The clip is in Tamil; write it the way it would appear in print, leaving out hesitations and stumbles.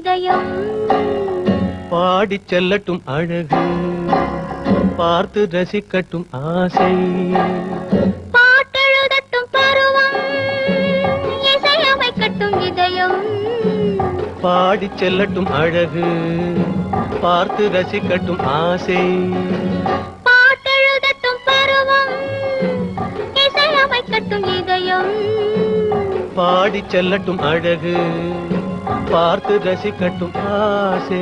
இதயம் பாடிச் செல்லட்டும் அழகு பார்த்து ரசிக்கட்டும் ஆசை பாட்டெழுதட்டும் பருவம் இசையமைக்கட்டும் இதயம் பாடிச் செல்லட்டும் அழகு பார்த்து ரசிக்கட்டும் ஆசை பாட்டெழுதட்டும் பருவம் இசையமைக்கட்டும் இதயம் பாடிச் செல்லட்டும் அழகு பார்த்து ரசிக்கட்டும் ஆசை